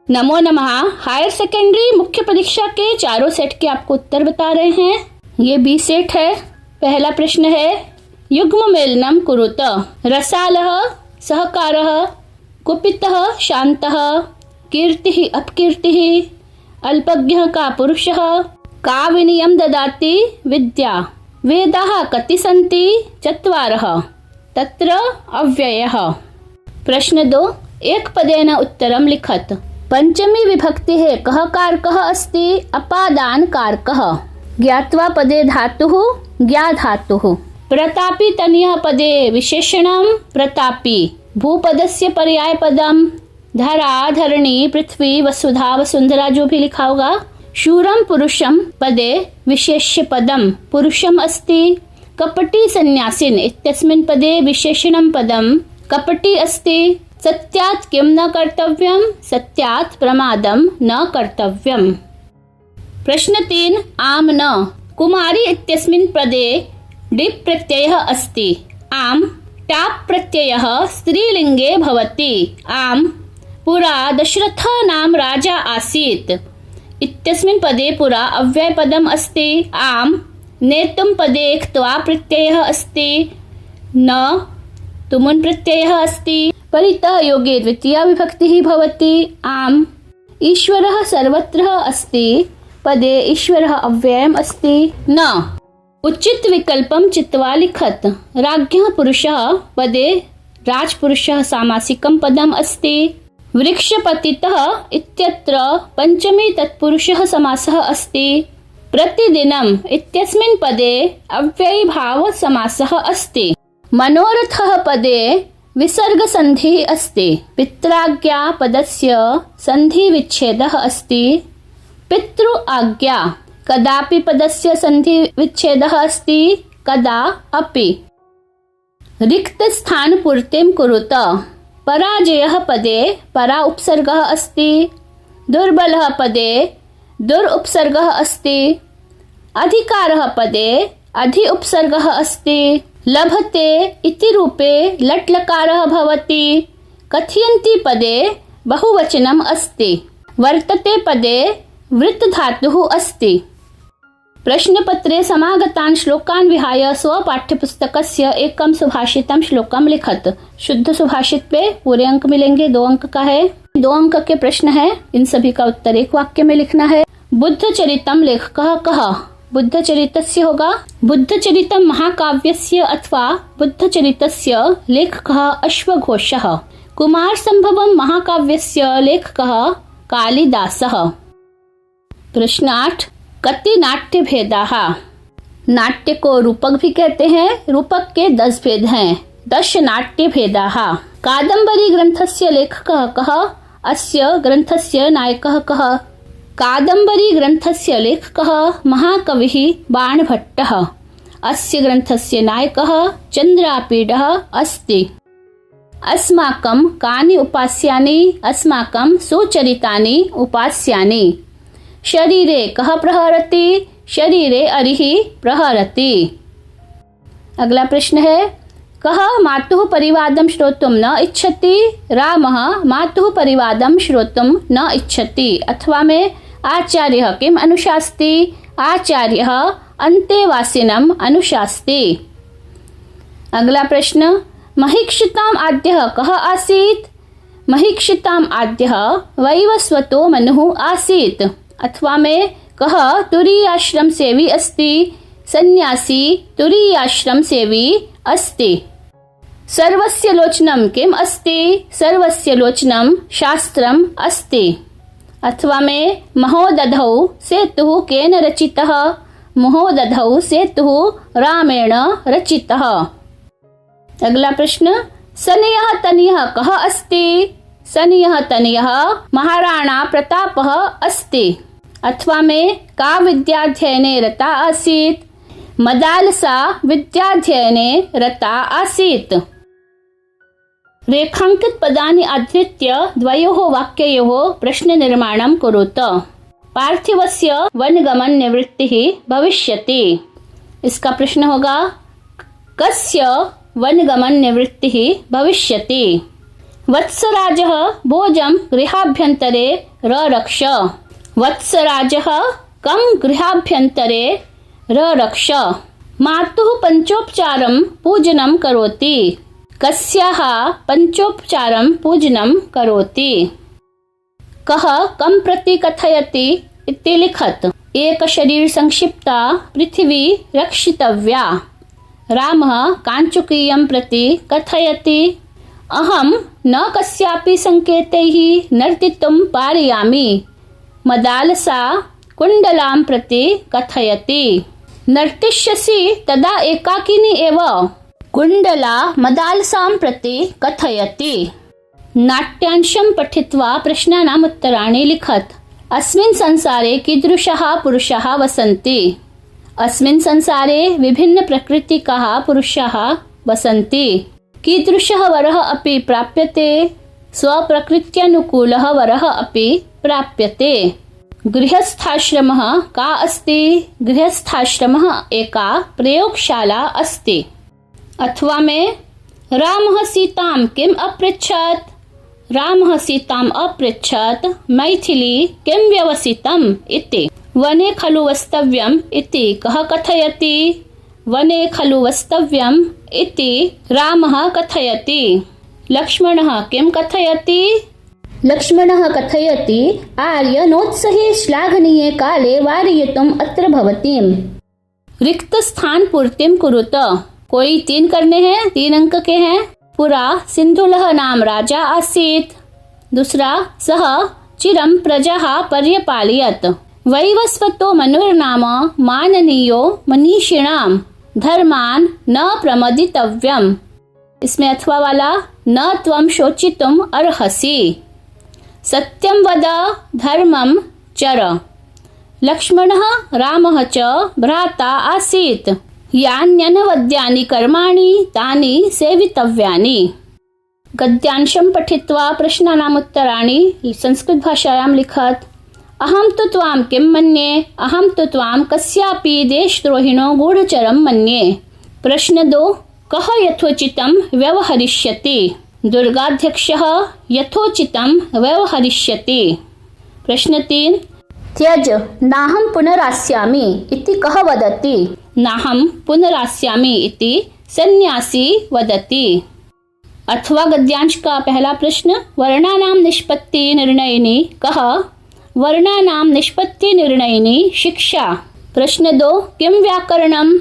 नमो नमः। Higher secondary मुख्य परीक्षा के चारों सेट के आपको उत्तर बता रहे हैं। ये बी सेट है। पहला प्रश्न है युग्म मेलनम कुरुत रसालः सहकारः कुपितः शान्तः कीर्तिः अपकीर्तिः अल्पज्ञः का पुरुषः का विनयं ददाति विद्या वेदाः कति सन्ति चत्वारः तत्र अव्ययः। प्रश्न 2 एक पदेन उत्तरं लिखत। पंचमी विभक्ति है कः कारकः अस्ति अपादान कारकः ज्ञात्वा पदे धातुः ज्ञा धातुः। प्रतापी तनीय पदे विशेषणं प्रतापी भूपदस्य पर्याय पदम धरा धरणी पृथ्वी वसुधा वसुंधरा जो भी लिखा होगा। शूरम पुरुषम पदे विशेष्य पदम पुरुषम अस्ति। कपटी सन्यासिन इत्यस्मिन् पदे विशेषणं पदम कपटी अस्ति। सत्यात् किं न कर्तव्यं सत्यात् प्रमादं न कर्तव्यम्। प्रश्न 3 आम न कुमारी इत्यस्मिन् पदे डिप् प्रत्ययः अस्ति। आम टाप् प्रत्ययः स्त्रीलिङ्गे भवति। आम पुरा दशरथः नाम राजा आसीत् इत्यस्मिन् पदे पुरा अव्ययपदम् अस्ति। आम नेतुं पदे क्त्वा प्रत्ययः अस्ति। न तुमुन् प्रत्ययः अस्ति। परितः योगे द्वितीया विभक्तिः भवति। आम ईश्वरः सर्वत्र अस्ति पदे ईश्वरः अव्ययम् अस्ति। न उचित विकल्पं चित्वा लिखत। राज्ञः पुरुषः पदे राजपुरुषः सामासिकं पदम् अस्ति। वृक्षपतितः इत्यत्र पंचमी तत्पुरुषः समासः अस्ति। प्रतिदिनम् इत्यस्मिन् पदे अव्ययीभाव समासः अस्ति। मनोरथः पदे विसर्ग संधि अस्ति। पित्राज्ञा पदस्य संधि विच्छेदः अस्ति। पितृ आज्ञा कदापि पदस्य संधि विच्छेदः अस्ति। कदा अपि। रिक्त स्थान पूर्तिं कुरुत। पराजयः पदे परा उपसर्गः अस्ति। दुर्बलः पदे दुर् उपसर्गः अस्ति। अधिकारः पदे अधि उपसर्गः अस्ति। लभते इति रूपे लट् लकारः भवति। कथयन्ति पदे बहुवचनम् अस्ति। वर्तते पदे वृत्त धातुः अस्ति। प्रश्नपत्रे समागतान् श्लोकान् विहाय स्वपाठ्यपुस्तकस्य एकं सुभाषितं श्लोकं लिखत। शुद्ध सुभाषित पे पूरे अंक मिलेंगे। 2 अंक का है। 2 अंक के प्रश्न है। इन सभी का उत्तर एक वाक्य में लिखना है। बुद्ध चरितम लेखकः कः। बुद्ध चरितस्य होगा बुद्धचरितं महाकाव्यस्य अथवा बुद्धचरितस्य लेखकः अश्वघोषः। कुमार संभवम महाकाव्यस्य लेखकः कालिदासः। प्रश्न 8 कति नाट्य भेदाः। नाट्य को रूपक भी कहते हैं। रूपक के 10 भेद हैं। 10 नाट्य भेदाः। कादम्बरी ग्रंथस्य लेखकः कः। अस्य ग्रंथस्य नायकः कः। कादम्बरी ग्रंथस्य लेखकः महाकविः बाणभट्टः। अस्य ग्रंथस्य नायकः चन्द्रापीडः अस्ति। अस्माकं कानि उपास्यानि अस्माकं सुचरितानि उपास्यानि। शरीरे कः प्रहरति शरीरे अरिः प्रहरति। अगला प्रश्न है कः मातुः परिवादं श्रोतुं न इच्छति। रामः मातुः परिवादं श्रोतुं न इच्छति। अथवा में आचार्यः किम् अनुशास्ति आचार्यः अन्तेवासिनम् अनुशास्ति। अगला प्रश्न महीक्षिताम् आद्यः कः आसीत्। महीक्षिताम् आद्यः वैवस्वतो मनुः आसीत्। अथवा में कः तुरीयाश्रम सेवी अस्ति सन्यासी तुरीयाश्रम सेवी अस्ति। सर्वस्य लोचनं किम् अस्ति सर्वस्य लोचनं शास्त्रम् अस्ति। अथवा में महोदधौ सेतुः केन रचितः महोदधौ सेतुः रामेण रचितः। अगला प्रश्न सनियः तनियः कः अस्ति सनियः तनियः महाराणा प्रतापः अस्ति। अथवा में का विद्याध्ययने रता आसीत् मदालसा विद्याध्ययने रता आसीत्। रेखांकित पदानि आधृत्य द्वयोः वाक्ययोः प्रश्न निर्माणं कुरुत। पार्थिवस्य वनगमन निवृत्तिः भविष्यति। इसका प्रश्न होगा कस्य वनगमन निवृत्तिः भविष्यति। वत्सराजः भोजं गृहाभ्यन्तरे ररक्ष। वत्सराजः कं गृहाभ्यन्तरे ररक्ष। मातुः पञ्चोपचारं पूजनं करोति। कस्याः पञ्चोपचारं पूजनं करोति। कः कं प्रति कथयति इति लिखत। एक शरीर संक्षिप्ता पृथिवी रक्षितव्या। रामः काञ्चुकीयं प्रति कथयति। अहं न कस्यापि संकेतैः नर्तितुं पारयामि। मदालसा कुण्डलां प्रति कथयति। नर्तिष्यसि तदा एकाकिनी एव। कुण्डला मदालसां प्रति कथयति। नाट्यांशं पठित्वा प्रश्नानाम् उत्तराणि लिखत। अस्मिन् संसारे कीदृशाः पुरुषाः वसन्ति। अस्मिन् संसारे विभिन्न प्रकृतिकाः पुरुषाः वसन्ति। कीदृशः वरः अपि प्राप्यते। स्वप्रकृत्यनुकूलः वरः अपि प्राप्यते। गृहस्थाश्रमः का अस्ति। गृहस्थाश्रमः एका प्रयोगशाला अस्ति। अथवा में रामः सीतां किम् अपृच्छत्। रामः सीताम् अपृच्छत् मैथिली किं व्यवसितम् इति। वने खलु वस्तव्यम् इति कः कथयति। वने खलु वस्तव्यम् इति रामः कथयति। लक्ष्मणः किं कथयति। लक्ष्मणः कथयति आर्यनोत्सहे श्लाघनीये काले वारयितुम् अत्र भवतीम्। रिक्त स्थान पूर्तिं कुरुत। कोई 3 करने हैं, 3 अंक के हैं। पुरा सिंधुलः नाम राजा आसीत्। दूसरा सः चिरं प्रजाः पर्यपालयत्। वैवस्वतो मनुर्नाम माननीयो मनीषिणां धर्मान् न प्रमदितव्यम्। इसमें अथवा वाला न त्वं शोचितुम् अर्हसि। सत्यं वद धर्मं चर। लक्ष्मणः रामः च भ्राता आसीत्। यान्यनवद्यानि कर्माणि तानि सेवितव्यानि। गद्यांशं पठित्वा प्रश्नानाम् उत्तराणि संस्कृत भाषायां लिखत। अहं तु त्वां किं मन्ये। अहं तु त्वां कस्यापि देशद्रोहिणो गूढचरं मन्ये। प्रश्न 2 कः यथोचितं व्यवहरिष्यति। दुर्गाध्यक्षः यथोचितं व्यवहरिष्यति। प्रश्न 3 त्यज नाहं पुनरास्यामि इति कः वदति। नाहं पुनरास्यामि इति सन्यासी वदति। अथवा गद्यांश का पहला प्रश्न वर्णानां निष्पत्ति निर्णयिनी कः। वर्णानां निष्पत्ति निर्णयिनी शिक्षा। प्रश्न 2 किं व्याकरणम्।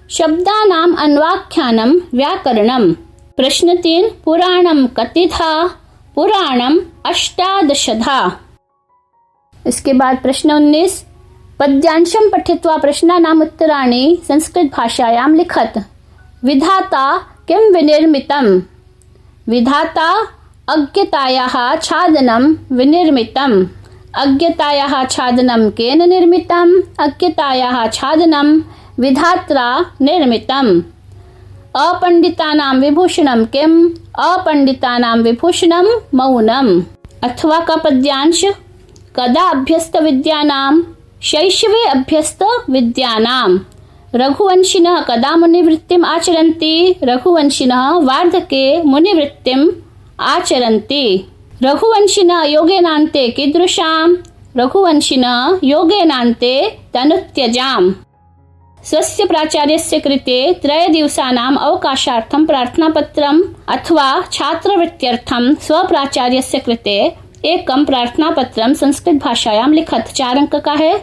शब्दानाम् अन्वाख्यानं व्याकरणम्। प्रश्न 3 पुराणं कतिधा। पुराणं 18धा। इसके बाद प्रश्न 19 पद्यांशं पठित्वा प्रश्नानाम् उत्तराणि संस्कृत भाषायां लिखत। विधाता किं विनिर्मितम्। विधाता अज्ञतायाः छादनं विनिर्मितम्। अज्ञतायाः छादनं केन निर्मितम्। अज्ञतायाः छादनं विधात्रा निर्मितम्। अपंडितानां विभूषणं किम्। अपंडितानां विभूषणं मौनम्। अथवा का पद्यांश कदा अभ्यस्त विद्यानां शैशवे अभ्यस्त विद्यानां। रघुवंशिनः कदा मुनिवृत्तिम् आचरन्ति। रघुवंशिनः वार्धके मुनिवृत्तिम् आचरन्ति। रघुवंशिनः योगेनान्ते कीदृशाम्। रघुवंशिनः योगेनान्ते तनुत्यजाम्। स्वस्य प्राचार्यस्य कृते 3 दिवसानाम् अवकाशार्थं प्रार्थनापत्रम् अथवा छात्रवृत्त्यर्थं स्वप्राचार्यस्य कृते एकं प्रार्थनापत्रं संस्कृत भाषायां लिखत। 4 अंक का है।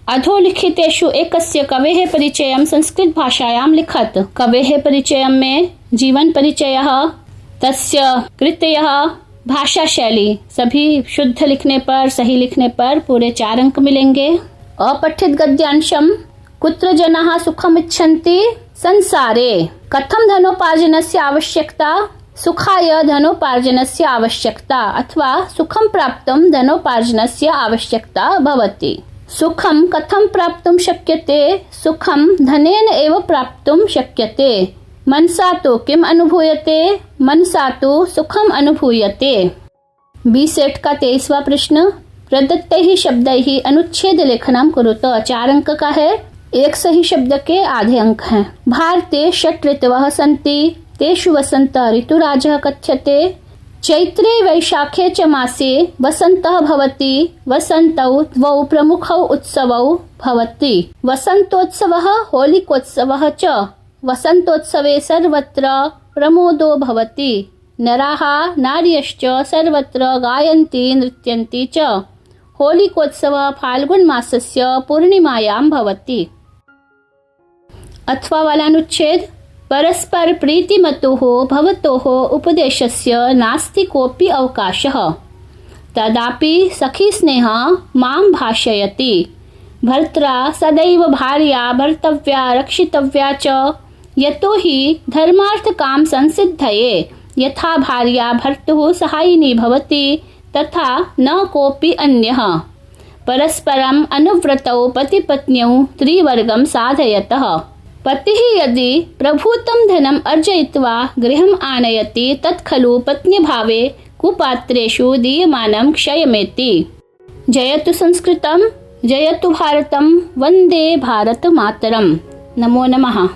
अधोलिखितेषु एकस्य कवेः परिचयं संस्कृत भाषायां लिखत। कवेः परिचयं में जीवन परिचयः, तस्य कृतयः, भाषा शैली सभी शुद्ध लिखने पर, सही लिखने पर पूरे 4 अंक मिलेंगे। अपठित गद्यांशम कुत्र जनाः सुखमिच्छन्ति संसारे। कथं धनोपार्जनस्य आवश्यकता। सुखाय धनोपार्जनस्य आवश्यकता अथवा सुखं प्राप्तुं धनोपार्जनस्य आवश्यकता भवति। सुखं कथं प्राप्तुं शक्यते। सुखं धनेन एव प्राप्तुं शक्यते। मनसा तु किम् अनुभूयते। मनसा तु सुखम् अनुभूयते। बी सेट का 23वां प्रश्न प्रदत्तैः शब्दैः अनुच्छेद लेखनं कुरुत। 4 अंक का है। एक सही शब्द के आधे अंक हैं। भारते 6 ऋतवः सन्ति। तेषु वसंत ऋतुराजः कथ्यते। चैत्रे वैशाखे च मासे वसन्तः भवति। वसन्तौ द्वौ प्रमुखौ उत्सवौ भवति। वसन्तोत्सवः होलिकोत्सवः च। वसन्तोत्सवे सर्वत्र प्रमोदो भवति। नराः नार्यश्च सर्वत्र गायन्ति नृत्यन्ति च। होलिकोत्सवः फाल्गुन मासस्य पूर्णिमायां भवति। अथवा वालानुच्छेद परस्पर प्रीतिमतोः भवतोः उपदेशस्य नास्ति कोऽपि अवकाशः। तदापि सखी स्नेहः मां भाषयति। भर्त्रा सदैव भार्या भर्तव्या रक्षितव्या च। यतो हि धर्मार्थकाम संसिद्धये यथा भार्या भर्तुः सहायिनी भवति तथा न कोऽपि अन्यः। परस्परम् अनुव्रतौ पतिपत्न्यौ त्रिवर्गं साधयतः। पतिः यदि प्रभूतं धनम् अर्जयित्वा गृहम् आनयति तत् खलु पत्न्यभावे कुपात्रेषु दीयमानं क्षयमेति। जयतु संस्कृतं, जयतु भारतं, वन्दे भारत मातरम्। नमो नमः।